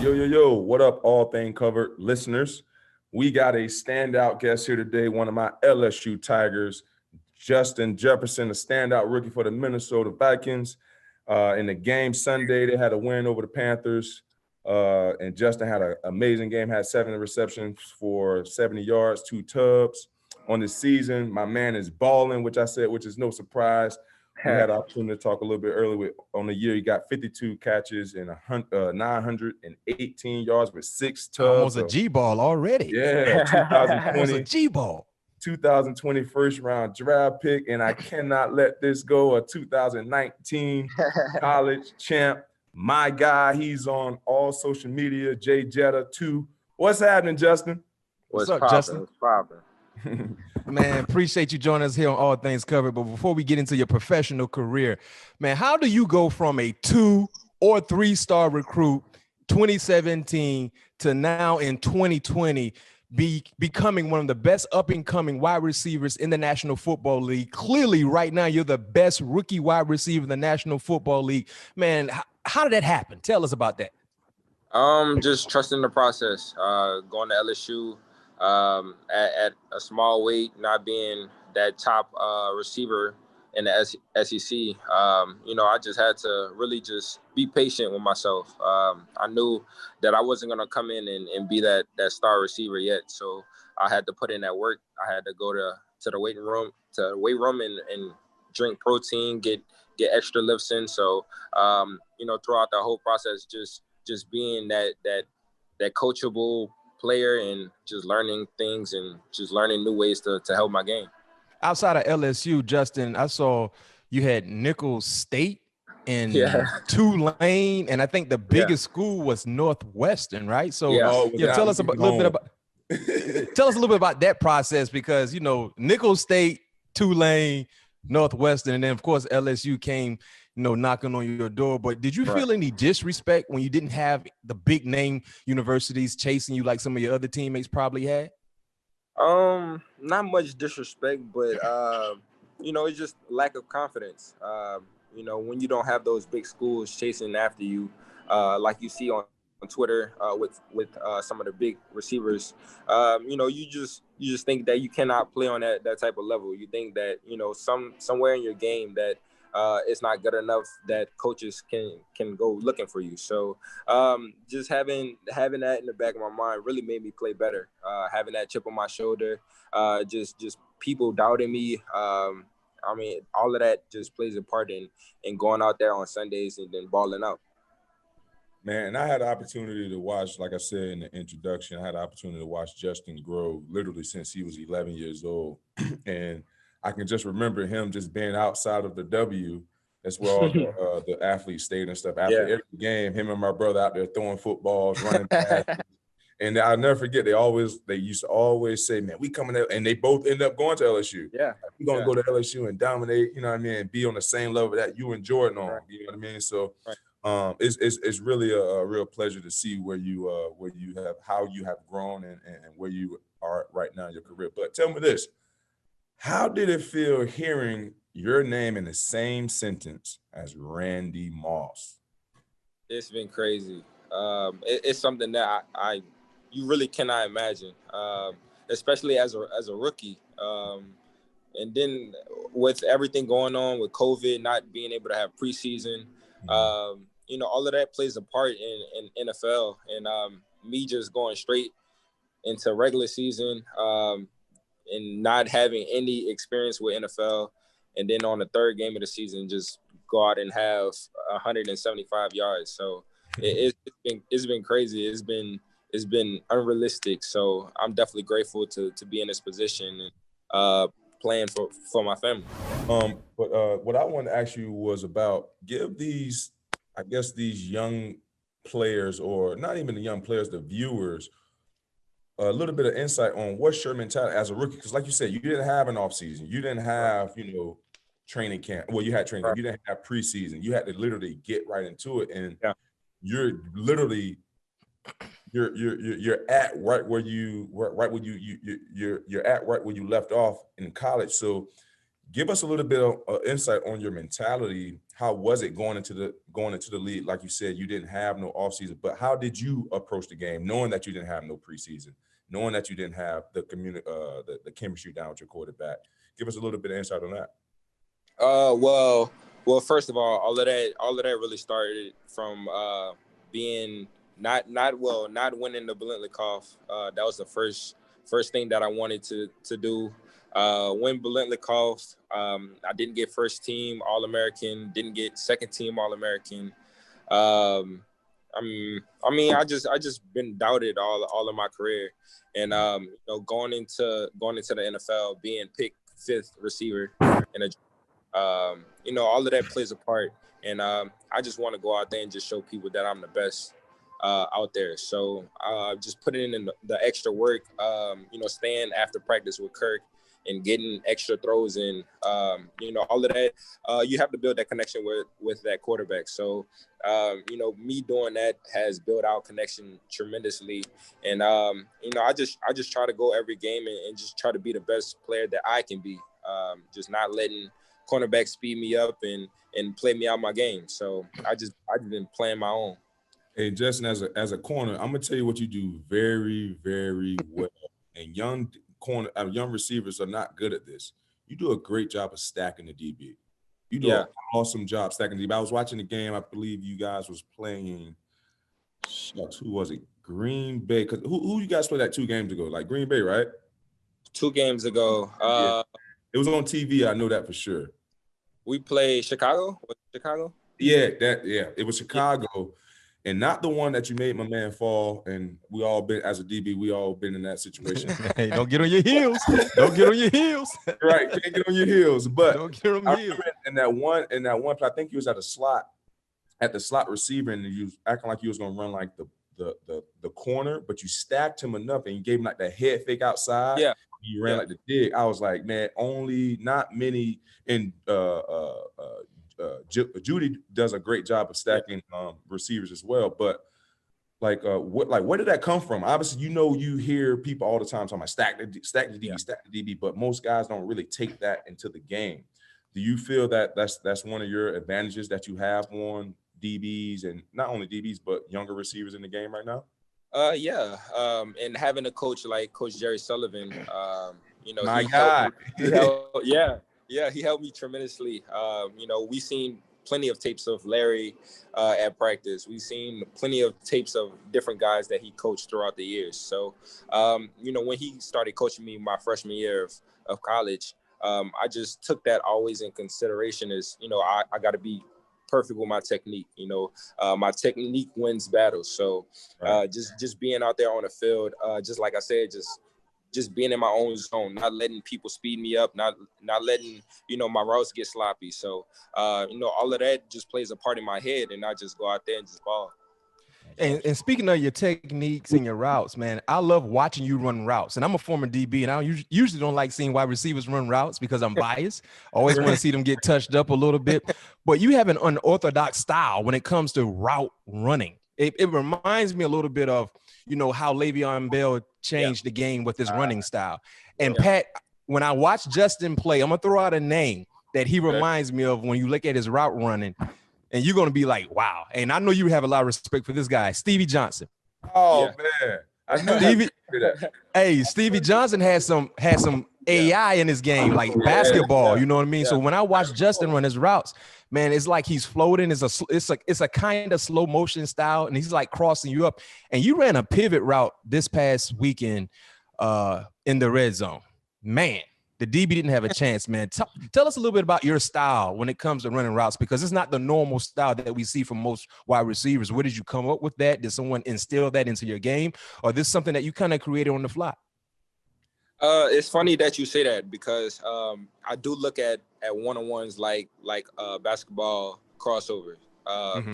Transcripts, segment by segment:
Yo, what up, all thing covered listeners? We got a standout guest here today, one of my LSU Tigers, Justin Jefferson, a standout rookie for the Minnesota Vikings. In the game Sunday, they had a win over the Panthers, and Justin had an amazing game, had 7 receptions for 70 yards, 2 tubs. On the season, my man is balling, which is no surprise. We had an opportunity to talk a little bit earlier. On the year, he got 52 catches and 918 yards with 6 tubs. Almost a G-ball already. Yeah, 2020. Almost a G-ball. 2020 first round draft pick, and I cannot let this go. A 2019 college champ. My guy, he's on all social media, Jay Jetta 2. What's happening, Justin? What's up, poppin'? Justin? What's poppin'? Man, appreciate you joining us here on All Things Covered. But before we get into your professional career, man, how do you go from a 2 or 3-star recruit 2017 to now in 2020 becoming one of the best up-and-coming wide receivers in the National Football League? Clearly, right now, you're the best rookie wide receiver in the National Football League. Man, how did that happen? Tell us about that. Just trusting the process. Going to LSU at a small weight, not being that top receiver in the SEC. I just had to really just be patient with myself. I knew that I wasn't going to come in and be that star receiver yet. So I had to put in that work. I had to go to the weight room and drink protein, get extra lifts in. So, throughout the whole process, just being that coachable player and just learning things and just learning new ways to help my game. Outside of LSU, Justin, I saw you had Nicholls State and Tulane, and I think the biggest school was Northwestern, right? So tell us a little bit about that process, because Nicholls State, Tulane, Northwestern, and then of course LSU came knocking on your door. But did you feel any disrespect when you didn't have the big name universities chasing you like some of your other teammates probably had? Not much disrespect, but it's just lack of confidence. When you don't have those big schools chasing after you, like you see on Twitter with some of the big receivers, you just think that you cannot play on that type of level. You think that somewhere in your game that it's not good enough that coaches can go looking for you. So just having that in the back of my mind really made me play better. Having that chip on my shoulder, just people doubting me. All of that just plays a part in going out there on Sundays and then balling out. Man, and I had the opportunity to watch, like I said in the introduction, I had the opportunity to watch Justin grow literally since he was 11 years old. And I can just remember him just being outside of the W. That's where all the athletes stayed and stuff. After every game, him and my brother out there throwing footballs, running past. And I'll never forget, they used to always say, man, we coming out, and they both end up going to LSU. Yeah. We're going to go to LSU and dominate, and be on the same level that you and Jordan on, you know what I mean? So it's really a real pleasure to see how you have grown and where you are right now in your career. But tell me this. How did it feel hearing your name in the same sentence as Randy Moss? It's been crazy. It's something that you really cannot imagine, especially as a rookie. And then with everything going on with COVID, not being able to have preseason, all of that plays a part in NFL. And me just going straight into regular season, and not having any experience with NFL, and then on the third game of the season, just go out and have 175 yards. So it's been crazy. It's been unrealistic. So I'm definitely grateful to be in this position and playing for my family. But what I wanted to ask you was about give these young players, or not even the young players, the viewers, a little bit of insight on what's your mentality as a rookie. Because like you said, you didn't have an offseason. You didn't have, training camp. Well, you had training camp. You didn't have preseason. You had to literally get right into it. And you're literally you're at right where you left off in college. So Give us a little bit of insight on your mentality. How was it going into the league? Like you said, you didn't have no offseason, but how did you approach the game, knowing that you didn't have no preseason, knowing that you didn't have the the chemistry down with your quarterback? Give us a little bit of insight on that. Well, first of all of that really started from being not winning the Biletnikoff. That was the first thing that I wanted to do. Win Biletnikoff. I didn't get first team All-American, didn't get second team All-American. I mean, I just been doubted all of my career, and going into the NFL, being picked 5th receiver in a all of that plays a part, and I just want to go out there and just show people that I'm the best out there. So just putting in the extra work, staying after practice with Kirk and getting extra throws in, all of that. You have to build that connection with that quarterback. So, me doing that has built our connection tremendously. And, I just try to go every game and just try to be the best player that I can be, just not letting cornerback speed me up and play me out my game. So I've been playing my own. Hey, Justin, as a corner, I'm gonna tell you what you do very, very well. And young receivers are not good at this. You do a great job of stacking the DB. You do an awesome job stacking the DB. I was watching the game. I believe you guys was playing. Who was it? Green Bay. Cause who you guys played that 2 games ago? Like Green Bay, right? 2 games ago. It was on TV. I know that for sure. We played Chicago. Was it Chicago? Yeah, it was Chicago, and not the one that you made my man fall. And we all been, as a DB, we all been in that situation. Hey, don't get on your heels. Don't get on your heels. Right, can't get on your heels. But don't get on your heels. In that one play, I think he was at the slot receiver, and you was acting like you was gonna run like the corner, but you stacked him enough, and you gave him like that head fake outside. Yeah. You ran like the dig. I was like, man, not many. And Judy does a great job of stacking receivers as well. But where did that come from? Obviously, you hear people all the time talking about stack the DB, but most guys don't really take that into the game. Do you feel that that's one of your advantages that you have on DBs, and not only DBs but younger receivers in the game right now? And having a coach like Coach Jerry Sullivan, my guy. He helped me tremendously. We've seen plenty of tapes of Larry at practice. We've seen plenty of tapes of different guys that he coached throughout the years. So, when he started coaching me my freshman year of college, I just took that always in consideration as, I got to be perfect with my technique. My technique wins battles. So just being out there on the field, just like I said, just being in my own zone, not letting people speed me up, not letting, my routes get sloppy. So, all of that just plays a part in my head, and I just go out there and just ball. And speaking of your techniques and your routes, man, I love watching you run routes. And I'm a former DB, and I usually don't like seeing wide receivers run routes because I'm biased. I always want to see them get touched up a little bit. But you have an unorthodox style when it comes to route running. It reminds me a little bit of, how Le'Veon Bell changed the game with his running style. And Pat, when I watch Justin play, I'm going to throw out a name that he reminds me of when you look at his route running. And you're going to be like, wow. And I know you have a lot of respect for this guy, Stevie Johnson. Oh, man. I knew Stevie Johnson had some AI in his game, like basketball, you know what I mean? So when I watch Justin run his routes, man, it's like he's floating. It's a kind of slow motion style, and he's like crossing you up. And you ran a pivot route this past weekend in the red zone. Man, the DB didn't have a chance, man. Tell us a little bit about your style when it comes to running routes, because it's not the normal style that we see from most wide receivers. Where did you come up with that? Did someone instill that into your game, or this is something that you kind of created on the fly? It's funny that you say that, because I do look at one-on-ones like basketball crossovers.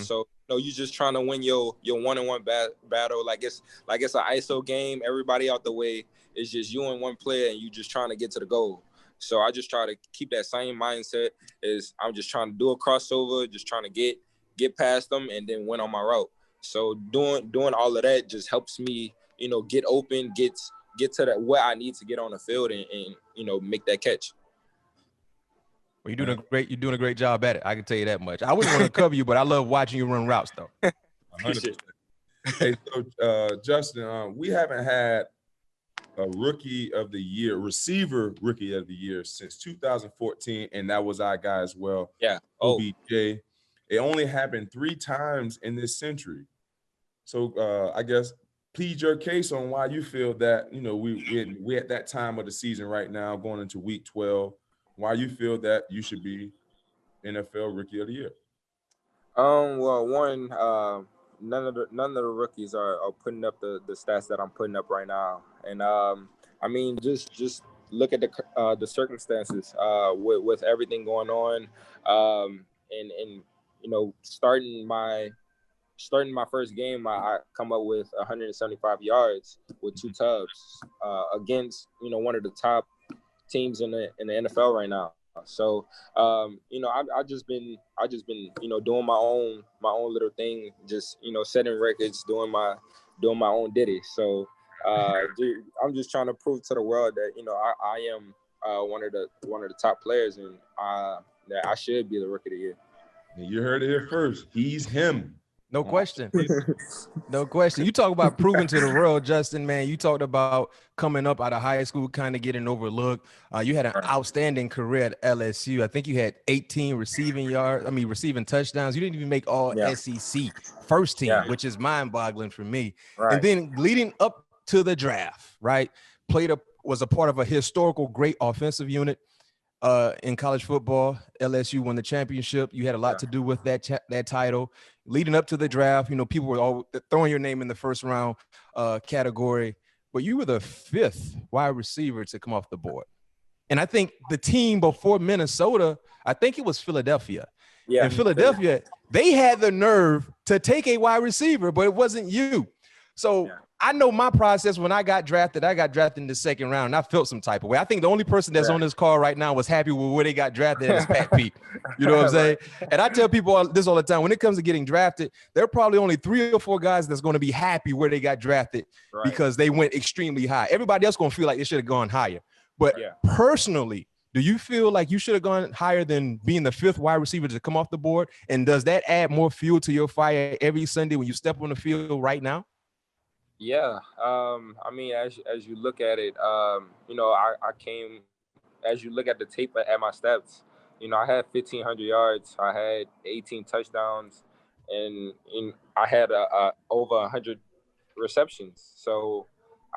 So you're just trying to win your one-on-one battle, like it's an ISO game. Everybody out the way. It's just you and one player, and you just trying to get to the goal. So I just try to keep that same mindset. Is I'm just trying to do a crossover, just trying to get past them and then win on my route. So doing all of that just helps me, get open, get to that where I need to get on the field and make that catch. Well, you're doing a great job at it. I can tell you that much. I wouldn't want to cover you, but I love watching you run routes, though. 100%. Hey, so Justin, we haven't had a rookie of the year, receiver rookie of the year since 2014, and that was our guy as well. Yeah. OBJ. It only happened 3 times in this century. So I guess plead your case on why you feel that, you know, we at that time of the season right now, going into week 12, why you feel that you should be NFL Rookie of the Year. Well, one, none of the rookies are putting up the stats that I'm putting up right now, and I mean, just look at the circumstances with everything going on, and you know, starting my first game, I come up with 175 yards with 2 tubs against, you know, one of the top teams in the NFL right now. So you know, I just been you know, doing my own little thing, just, you know, setting records, doing my own ditty. So I'm just trying to prove to the world that, you know, I am one of the top players, and that I should be the Rookie of the Year. You heard it here first. He's him. No question. No question. You talk about proving to the world, Justin, man. You talked about coming up out of high school, kind of getting overlooked. You had an outstanding career at LSU. I think you had 18 receiving touchdowns. You didn't even make all SEC first team, which is mind-boggling for me. Right. And then leading up to the draft, right? Was a part of a historical great offensive unit. In college football, LSU won the championship. You had a lot to do with that title. Leading up to the draft, you know, people were all throwing your name in the first round category, but you were the 5th wide receiver to come off the board. And I think the team before Minnesota, I think it was Philadelphia. Yeah. In Philadelphia, they had the nerve to take a wide receiver, but it wasn't you. So I know my process when I got drafted in the 2nd round, and I felt some type of way. I think the only person that's on this call right now was happy with where they got drafted is Pat Pete. You know what I'm saying? And I tell people this all the time. When it comes to getting drafted, there are probably only 3 or 4 guys that's going to be happy where they got drafted because they went extremely high. Everybody else going to feel like they should have gone higher. But personally, do you feel like you should have gone higher than being the 5th wide receiver to come off the board? And does that add more fuel to your fire every Sunday when you step on the field right now? Yeah, I mean, as you look at it, you know, I came, as you look at the tape at my steps, you know, I had 1,500 yards, I had 18 touchdowns, and I had over 100 receptions. So,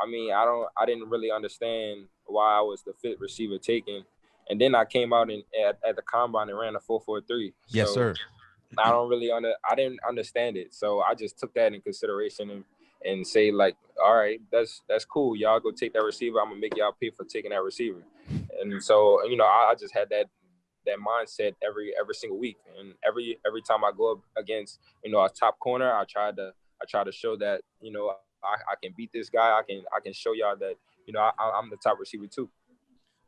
I mean, I didn't really understand why I was the 5th receiver taken, and then I came out at the combine and ran a 4.43. Yes, sir. I didn't understand it, so I just took that in consideration and say, like, all right, that's cool. Y'all go take that receiver. I'm gonna make y'all pay for taking that receiver. And so, you know, I just had that mindset every single week. And every time I go up against, you know, a top corner, I try to show that, you know, I can beat this guy. I can show y'all that, you know, I'm the top receiver too.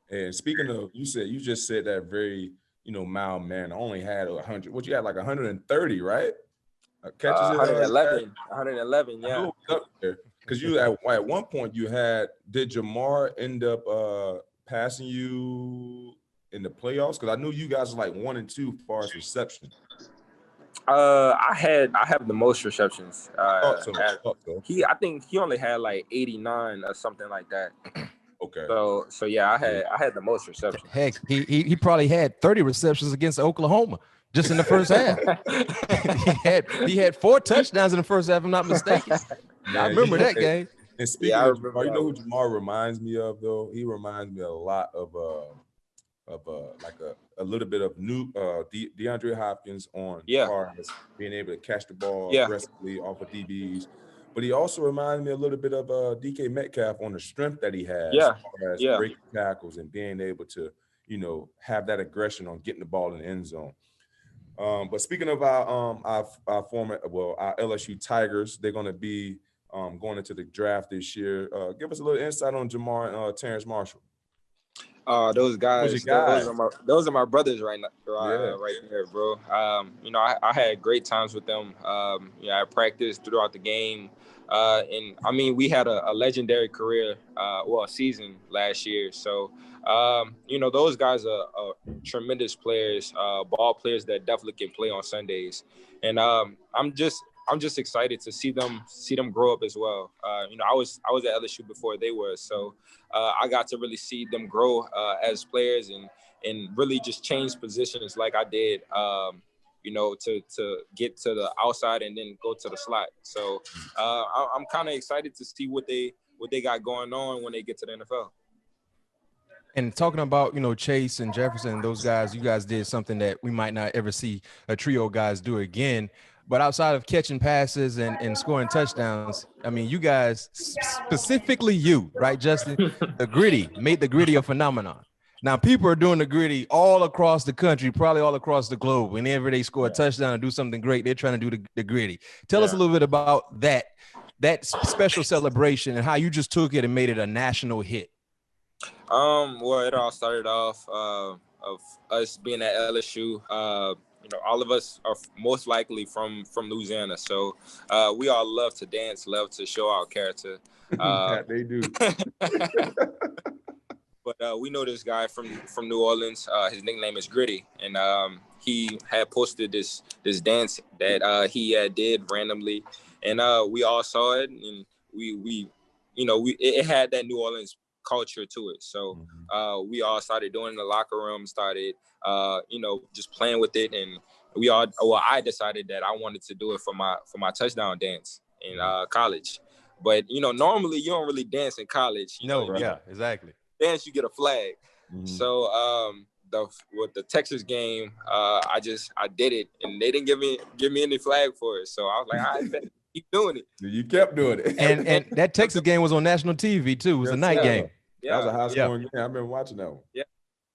And speaking of, you just said that very, you know, mild man. I only had 100. What you had, like 130, right? Catches 111, yeah. Because you at one point did Jamar end up passing you in the playoffs? Because I knew you guys were like 1 and 2 as far as reception. I have the most receptions. I think he only had like 89 or something like that. Okay. So yeah, I had the most receptions. Heck, he probably had 30 receptions against Oklahoma. Just in the first half. he had 4 touchdowns in the first half, if I'm not mistaken. I remember that game. And speaking of Jamar, you know who Jamar reminds me of, though? He reminds me a lot of like a little bit of new DeAndre Hopkins on far as being able to catch the ball aggressively off of DBs. But he also reminds me a little bit of DK Metcalf on the strength that he has as far as breaking tackles and being able to, you know, have that aggression on getting the ball in the end zone. But speaking of our LSU Tigers, they're going to be going into the draft this year. Give us a little insight on Jamar and Terrace Marshall. Those guys, those are my brothers right there, bro. You know, I had great times with them. You know, I practiced throughout the game. And I mean, we had a legendary career, a season last year. So, those guys are tremendous players, ball players that definitely can play on Sundays. And I'm just excited to see them grow up as well. I was at LSU before they were, so I got to really see them grow as players and really just change positions like I did. To get to the outside and then go to the slot. So I'm kind of excited to see what they got going on when they get to the NFL. And talking about, Chase and Jefferson, those guys, you guys did something that we might not ever see a trio of guys do again. But outside of catching passes and scoring touchdowns, I mean, you guys, specifically you, right, Justin, made the Griddy a phenomenon. Now, people are doing the Griddy all across the country, probably all across the globe. Whenever they score a touchdown and do something great, they're trying to do the Griddy. Tell us a little bit about that special celebration and how you just took it and made it a national hit. Well, it all started off of us being at LSU. All of us are most likely from Louisiana, so we all love to dance, love to show our character. They do. But we know this guy from New Orleans. His nickname is Griddy, and he had posted this dance that he did randomly, and we all saw it, and it had that New Orleans culture to it. So we all started doing it in the locker room, started just playing with it, and I decided that I wanted to do it for my touchdown dance in college. But normally you don't really dance in college. Yeah, exactly. Dance, you get a flag. So with the Texas game, I did it, and they didn't give me any flag for it. So I was like, I bet. Keep doing it. You kept doing it. And that Texas game was on national TV too. It was a night game. Yeah. That was a high scoring game. I remember watching that one.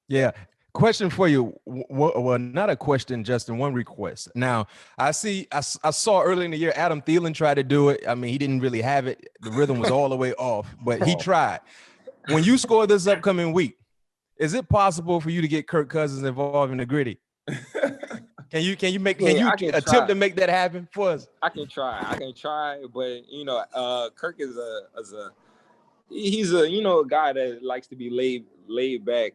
Yeah. Question for you. Well, not a question, Justin. One request. Now, I saw early in the year Adam Thielen tried to do it. I mean, he didn't really have it. The rhythm was all the way off, but he tried. When you score this upcoming week, is it possible for you to get Kirk Cousins involved in the Griddy? Can you attempt to make that happen for us? I can try, but Kirk is he's a guy that likes to be laid back,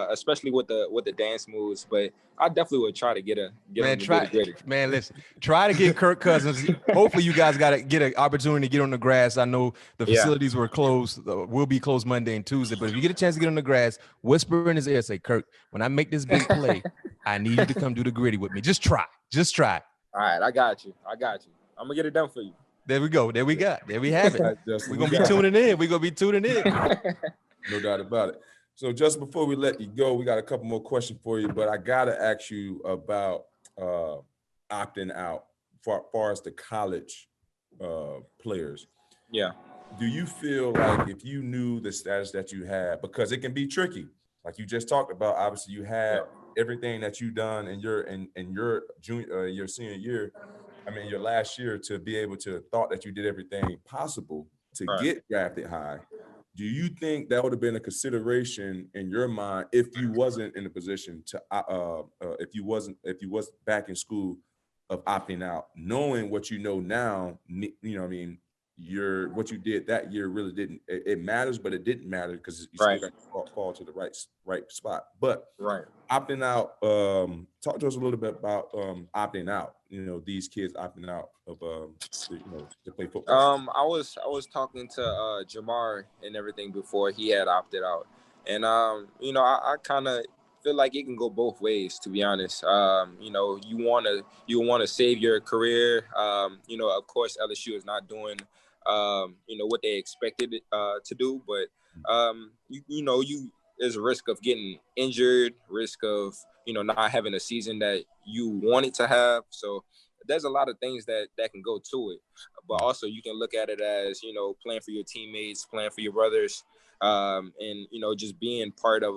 especially with the dance moves. But I definitely would try to get him Griddy. Man, listen, try to get Kirk Cousins. Hopefully, you guys got to get an opportunity to get on the grass. I know the facilities were closed, will be closed Monday and Tuesday. But if you get a chance to get on the grass, whisper in his ear, say, "Kirk, when I make this big play, I need you to come do the Griddy with me. Just try. All right, I got you. I'm gonna get it done for you. There we go. There we have it. We're gonna be tuning in. No doubt about it. So just before we let you go, we got a couple more questions for you, but I gotta ask you about opting out far as the college players. Yeah. Do you feel like if you knew the status that you had, because it can be tricky, like you just talked about, obviously you had everything that you've done in your your senior year, your last year, to be able to thought that you did everything possible to get drafted high. Do you think that would have been a consideration in your mind if you wasn't in a position to if you was back in school, of opting out, knowing what you know now? What you did that year really didn't. It matters, but it didn't matter because you still got to fall to the right spot. But opting out. Talk to us a little bit about opting out. These kids opting out of to play football. I was talking to Marr and everything before he had opted out, and I kind of feel like it can go both ways, to be honest. You want to save your career. Of course, LSU is not doing what they expected to do, but there's a risk of getting injured, risk of not having a season that you wanted to have. So there's a lot of things that can go to it, but also you can look at it as playing for your teammates, playing for your brothers, and just being part of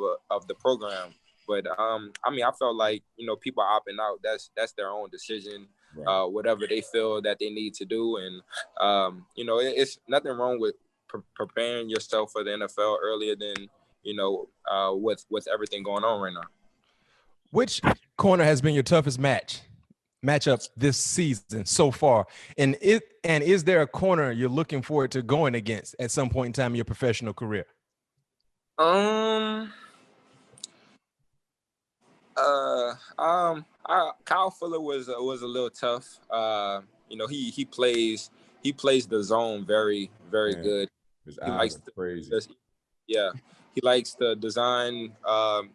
the program. But I felt like people are opting out. That's their own decision. Whatever they feel that they need to do, and it's nothing wrong with preparing yourself for the NFL earlier than with everything going on right now. Which corner has been your toughest match? matchup this season so far? And is there a corner you're looking forward to going against at some point in time in your professional career? Kyle Fuller was a little tough. He plays the zone very, very good. His He eyes likes are crazy. He likes to design.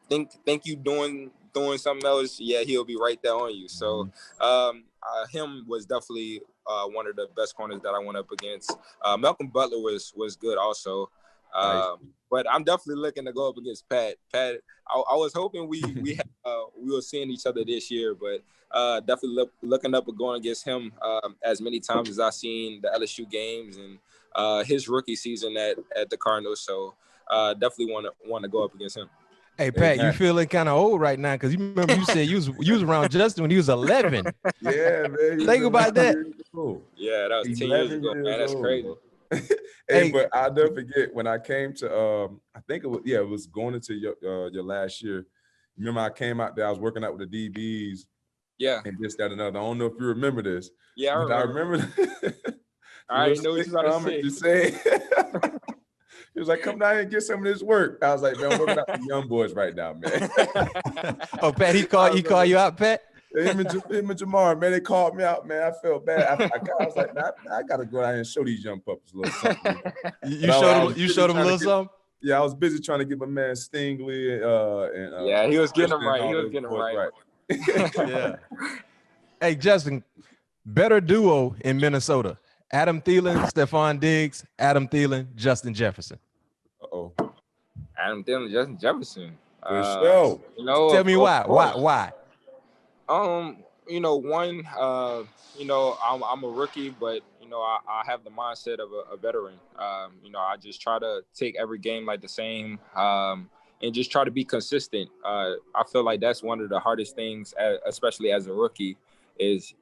Think you doing something else? Yeah, he'll be right there on you. So, him was definitely one of the best corners that I went up against. Malcolm Butler was good also. But I'm definitely looking to go up against Pat. I was hoping we were seeing each other this year, but definitely looking up and going against him as many times as I've seen the LSU games and his rookie season at the Cardinals. So definitely want to go up against him. Hey, Pat, you feeling kind of old right now because you remember you said you was around Justin when he was 11. Yeah, man. Think about that. Yeah, that was 10 years ago, man. That's crazy. Hey, but I'll never forget when I came to I think it was going into your last year. Remember I came out there, I was working out with the DBs. Yeah. And this, that, and another. I don't know if you remember this. Yeah, I remember. I know what you're about to say. He was like, come down here and get some of this work. I was like, man, I'm working out the young boys right now, man. Oh, Pat, he called you out, Pat? Him and Marr, man, they called me out, man. I felt bad. I was like, man, I got to go out and show these young puppies a little something. You showed them a little something? Yeah, I was busy trying to get my man Stingley. Yeah, he was getting them right. He was getting them right. Yeah. Hey, Justin, better duo in Minnesota. Adam Thielen, Stephon Diggs, Adam Thielen, Justin Jefferson. Adam Thielen, Justin Jefferson. For sure. Tell me why. Why? I'm a rookie, but I have the mindset of a veteran. I just try to take every game like the same, and just try to be consistent. I feel like that's one of the hardest things, especially as a rookie, is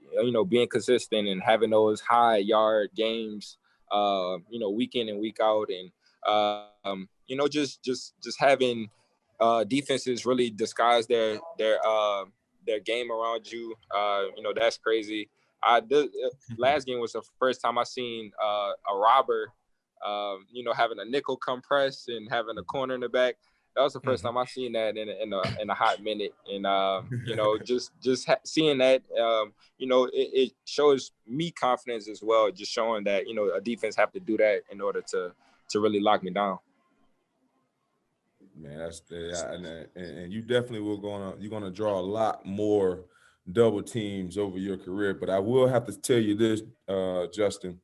being consistent and having those high yard games, week in and week out, and just having defenses really disguise their game around you. That's crazy. Last game was the first time I seen a robber, having a nickel compress and having a corner in the back. That was the first time I seen that in a hot minute, and seeing that, it shows me confidence as well. Just showing that a defense have to do that in order to really lock me down. Man, that's and you definitely you're gonna draw a lot more double teams over your career. But I will have to tell you this, Justin,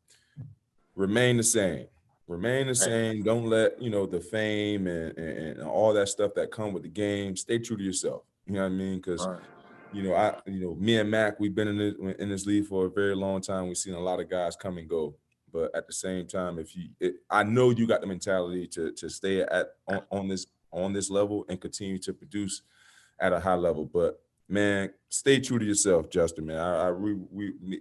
remain the same. Remain the same. Don't let the fame and all that stuff that come with the game. Stay true to yourself. You know what I mean? Because me and Mac, we've been in this league for a very long time. We've seen a lot of guys come and go. But at the same time, I know you got the mentality to stay on this level and continue to produce at a high level. But man, stay true to yourself, Justin. Man,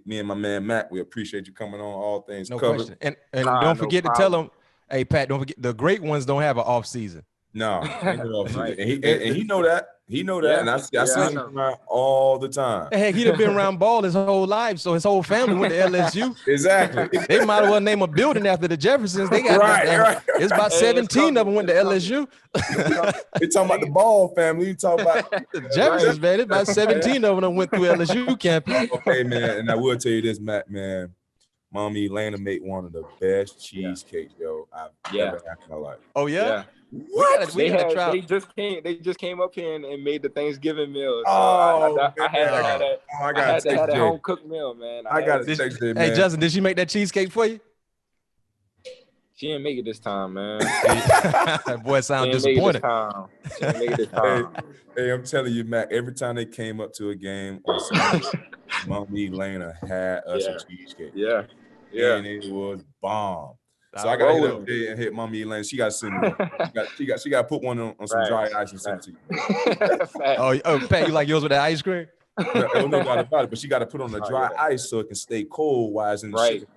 me and my man Mac, we appreciate you coming on All Things Covered. Question. And don't forget to tell them, hey Pat, don't forget the great ones don't have an off season. No, and he know that. He know that, yeah. And I see him around all the time. Heck, he'd have been around ball his whole life, so his whole family went to LSU. Exactly. They might as well name a building after the Jeffersons. They got right. It's about 17 of them went to LSU. They talking about the Ball family. You talking about the Jeffersons, man. It's about 17 of them went through LSU campus. Okay, man, and I will tell you this, Matt, man. Mommy Elena made one of the best cheesecakes, yo, I've ever had in my life. Oh yeah. What? They just came up here and made the Thanksgiving meal. So I had to have a home cooked meal, man. I got to taste it, man. Hey, Justin, did she make that cheesecake for you? She didn't make it this time, man. That boy sounds disappointed. She didn't make it this time. Hey, I'm telling you, Mac, every time they came up to a game or something, Mommy Elena had us a cheesecake. Yeah. And it was bomb. So I got to hit up there and hit Mommy Elaine. She got to send me. She got to put one on some dry ice and send it to you. Oh, Pat, you like yours with the ice cream? No doubt about it. But she got to put on the dry ice so it can stay cold while it's in the sugar.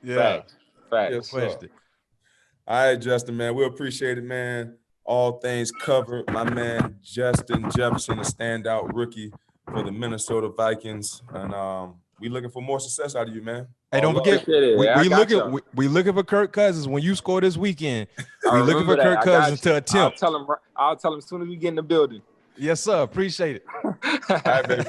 Yeah. Facts. All right, Justin, man. We appreciate it, man. All Things Covered. My man, Justin Jefferson, a standout rookie. for the Minnesota Vikings. And we looking for more success out of you, man. Hey, don't forget, we looking for Kirk Cousins when you score this weekend. We looking for Kirk Cousins to attempt. I'll tell him as soon as we get in the building. Yes, sir. Appreciate it. All right, baby.